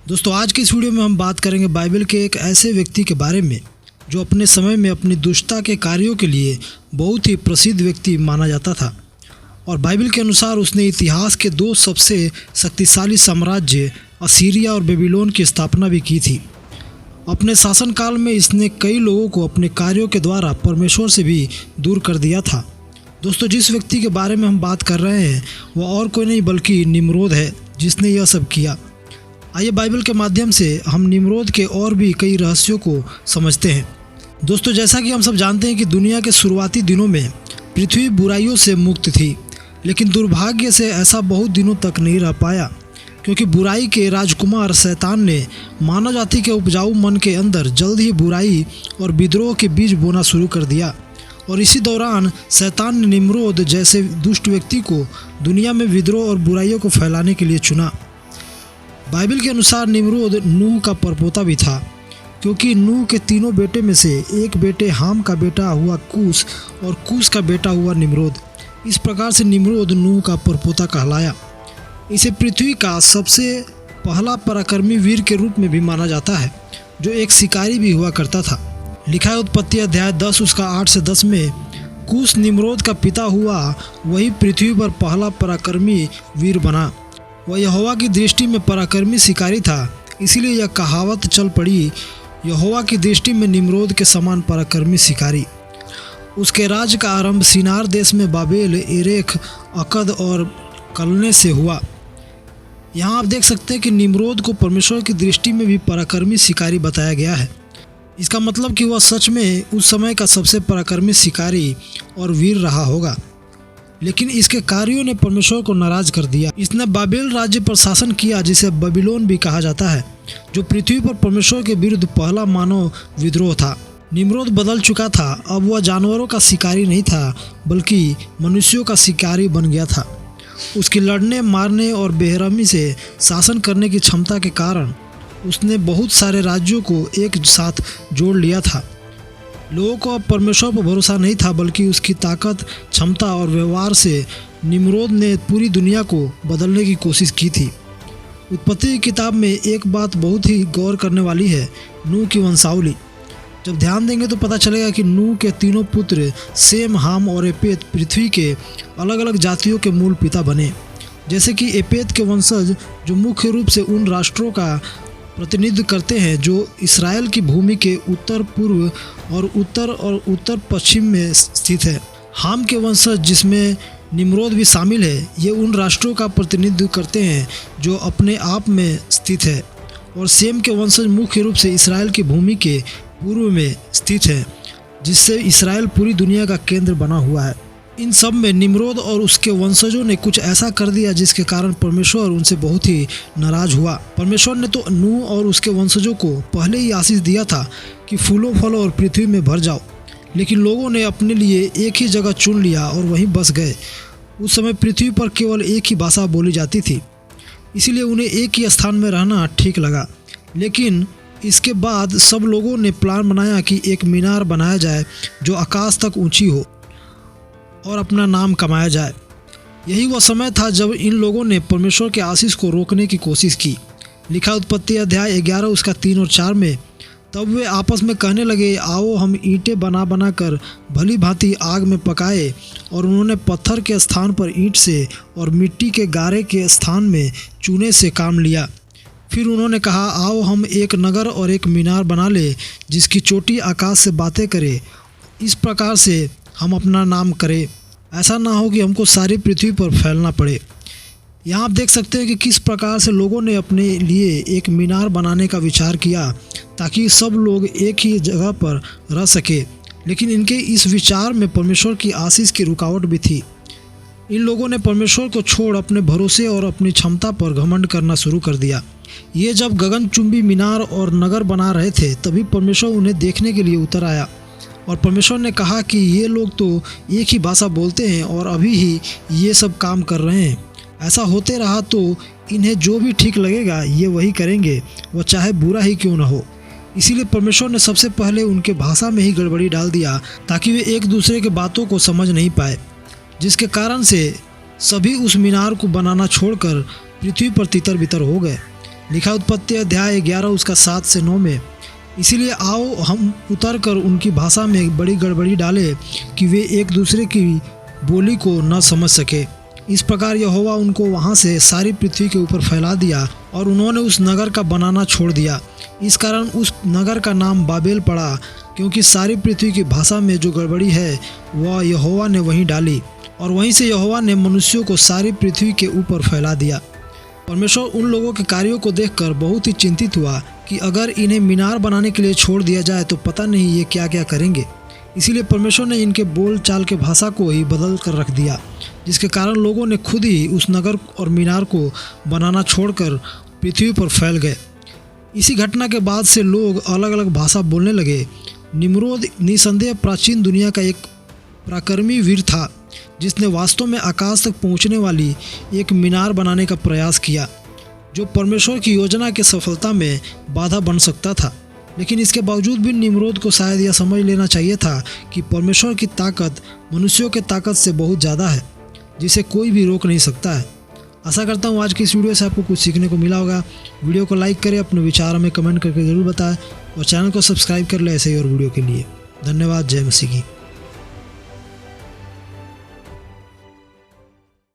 दोस्तों, आज के इस वीडियो में हम बात करेंगे बाइबल के एक ऐसे व्यक्ति के बारे में जो अपने समय में अपनी दुष्टता के कार्यों के लिए बहुत ही प्रसिद्ध व्यक्ति माना जाता था। और बाइबल के अनुसार उसने इतिहास के दो सबसे शक्तिशाली साम्राज्य असीरिया और बेबीलोन की स्थापना भी की थी। अपने शासनकाल में इसने कई लोगों को अपने कार्यों के द्वारा परमेश्वर से भी दूर कर दिया था। दोस्तों, जिस व्यक्ति के बारे में हम बात कर रहे हैं वह और कोई नहीं बल्कि निम्रोद है, जिसने यह सब किया। आइए बाइबल के माध्यम से हम निम्रोद के और भी कई रहस्यों को समझते हैं। दोस्तों, जैसा कि हम सब जानते हैं कि दुनिया के शुरुआती दिनों में पृथ्वी बुराइयों से मुक्त थी, लेकिन दुर्भाग्य से ऐसा बहुत दिनों तक नहीं रह पाया, क्योंकि बुराई के राजकुमार शैतान ने मानव जाति के उपजाऊ मन के अंदर जल्द ही बुराई और विद्रोह के बीज बोना शुरू कर दिया। और इसी दौरान शैतान ने निम्रोद जैसे दुष्ट व्यक्ति को दुनिया में विद्रोह और बुराइयों को फैलाने के लिए चुना। बाइबल के अनुसार निम्रोद नूह का परपोता भी था, क्योंकि नूह के तीनों बेटे में से एक बेटे हाम का बेटा हुआ कूश और कूश का बेटा हुआ निम्रोद। इस प्रकार से निम्रोद नूह का परपोता कहलाया। इसे पृथ्वी का सबसे पहला पराक्रमी वीर के रूप में भी माना जाता है, जो एक शिकारी भी हुआ करता था। लिखा है उत्पत्ति अध्याय 10 उसका 8 से 10 में, कूश निम्रोद का पिता हुआ, वही पृथ्वी पर पहला पराक्रमी वीर बना। वह यहोवा की दृष्टि में पराक्रमी शिकारी था, इसीलिए यह कहावत चल पड़ी, यहोवा की दृष्टि में निम्रोद के समान पराक्रमी शिकारी। उसके राज्य का आरंभ सिनार देश में बाबेल, एरेख, अकद और कलने से हुआ। यहाँ आप देख सकते हैं कि निम्रोद को परमेश्वर की दृष्टि में भी पराक्रमी शिकारी बताया गया है। इसका मतलब कि वह सच में उस समय का सबसे पराक्रमी शिकारी और वीर रहा होगा। लेकिन इसके कार्यों ने परमेश्वर को नाराज कर दिया। इसने बाबेल राज्य पर शासन किया, जिसे बेबीलोन भी कहा जाता है, जो पृथ्वी पर परमेश्वर के विरुद्ध पहला मानव विद्रोह था। निम्रोद बदल चुका था। अब वह जानवरों का शिकारी नहीं था, बल्कि मनुष्यों का शिकारी बन गया था। उसकी लड़ने, मारने और बेरहमी से शासन करने की क्षमता के कारण उसने बहुत सारे राज्यों को एक साथ जोड़ लिया था। लोगों को अब परमेश्वर पर भरोसा नहीं था, बल्कि उसकी ताकत, क्षमता और व्यवहार से निम्रोद ने पूरी दुनिया को बदलने की कोशिश की थी। उत्पत्ति की किताब में एक बात बहुत ही गौर करने वाली है, नूह की वंशावली। जब ध्यान देंगे तो पता चलेगा कि नूह के तीनों पुत्र सेम, हाम और एपेत पृथ्वी के अलग अलग जातियों के मूल पिता बने। जैसे कि एपेत के वंशज, जो मुख्य रूप से उन राष्ट्रों का प्रतिनिधित्व करते हैं जो इसराइल की भूमि के उत्तर पूर्व और उत्तर पश्चिम में स्थित है। हाम के वंशज, जिसमें निम्रोद भी शामिल है, ये उन राष्ट्रों का प्रतिनिधित्व करते हैं जो अपने आप में स्थित है। और सेम के वंशज मुख्य रूप से इसराइल की भूमि के पूर्व में स्थित है, जिससे इसराइल पूरी दुनिया का केंद्र बना हुआ है। इन सब में निम्रोद और उसके वंशजों ने कुछ ऐसा कर दिया जिसके कारण परमेश्वर उनसे बहुत ही नाराज हुआ। परमेश्वर ने तो नूह और उसके वंशजों को पहले ही आशीष दिया था कि फूलों फलों और पृथ्वी में भर जाओ, लेकिन लोगों ने अपने लिए एक ही जगह चुन लिया और वहीं बस गए। उस समय पृथ्वी पर केवल एक ही भाषा बोली जाती थी, इसीलिए उन्हें एक ही स्थान में रहना ठीक लगा। लेकिन इसके बाद सब लोगों ने प्लान बनाया कि एक मीनार बनाया जाए जो आकाश तक ऊंची हो और अपना नाम कमाया जाए। यही वह समय था जब इन लोगों ने परमेश्वर के आशीष को रोकने की कोशिश की। लिखा उत्पत्ति अध्याय 11 उसका 3 और 4 में, तब वे आपस में कहने लगे, आओ हम ईंटें बना बना कर भली भांति आग में पकाए। और उन्होंने पत्थर के स्थान पर ईंट से और मिट्टी के गारे के स्थान में चूने से काम लिया। फिर उन्होंने कहा, आओ हम एक नगर और एक मीनार बना ले, जिसकी चोटी आकाश से बातें करे। इस प्रकार से हम अपना नाम करें, ऐसा ना हो कि हमको सारी पृथ्वी पर फैलना पड़े। यहाँ आप देख सकते हैं कि किस प्रकार से लोगों ने अपने लिए एक मीनार बनाने का विचार किया, ताकि सब लोग एक ही जगह पर रह सके। लेकिन इनके इस विचार में परमेश्वर की आशीष की रुकावट भी थी। इन लोगों ने परमेश्वर को छोड़ अपने भरोसे और अपनी क्षमता पर घमंड करना शुरू कर दिया। ये जब गगनचुंबी मीनार और नगर बना रहे थे, तभी परमेश्वर उन्हें देखने के लिए उतर आया। और परमेश्वर ने कहा कि ये लोग तो एक ही भाषा बोलते हैं और अभी ही ये सब काम कर रहे हैं। ऐसा होते रहा तो इन्हें जो भी ठीक लगेगा ये वही करेंगे, वह चाहे बुरा ही क्यों न हो। इसीलिए परमेश्वर ने सबसे पहले उनके भाषा में ही गड़बड़ी डाल दिया, ताकि वे एक दूसरे के बातों को समझ नहीं पाए, जिसके कारण से सभी उस मीनार को बनाना छोड़कर पृथ्वी पर तितर बितर हो गए। लिखा उत्पत्ति अध्याय 11 उसका 7 से 9 में, इसीलिए आओ हम उतर कर उनकी भाषा में बड़ी गड़बड़ी डालें कि वे एक दूसरे की बोली को न समझ सके। इस प्रकार यहोवा उनको वहाँ से सारी पृथ्वी के ऊपर फैला दिया और उन्होंने उस नगर का बनाना छोड़ दिया। इस कारण उस नगर का नाम बाबेल पड़ा, क्योंकि सारी पृथ्वी की भाषा में जो गड़बड़ी है वह यहोवा ने वहीं डाली, और वहीं से यहोवा ने मनुष्यों को सारी पृथ्वी के ऊपर फैला दिया। परमेश्वर उन लोगों के कार्यों को देखकर बहुत ही चिंतित हुआ कि अगर इन्हें मीनार बनाने के लिए छोड़ दिया जाए तो पता नहीं ये क्या क्या करेंगे। इसीलिए परमेश्वर ने इनके बोल चाल के भाषा को ही बदल कर रख दिया, जिसके कारण लोगों ने खुद ही उस नगर और मीनार को बनाना छोड़कर पृथ्वी पर फैल गए। इसी घटना के बाद से लोग अलग अलग भाषा बोलने लगे। निम्रोद निसंदेह प्राचीन दुनिया का एक पराक्रमी वीर था, जिसने वास्तव में आकाश तक पहुंचने वाली एक मीनार बनाने का प्रयास किया, जो परमेश्वर की योजना की सफलता में बाधा बन सकता था। लेकिन इसके बावजूद भी निम्रोद को शायद यह समझ लेना चाहिए था कि परमेश्वर की ताकत मनुष्यों के ताकत से बहुत ज़्यादा है, जिसे कोई भी रोक नहीं सकता है। आशा करता हूँ आज की इस वीडियो से आपको कुछ सीखने को मिला होगा। वीडियो को लाइक करें, अपने विचार हमें कमेंट करके ज़रूर बताएं और चैनल को सब्सक्राइब कर लें ऐसे ही और वीडियो के लिए। धन्यवाद। जय मसीह की।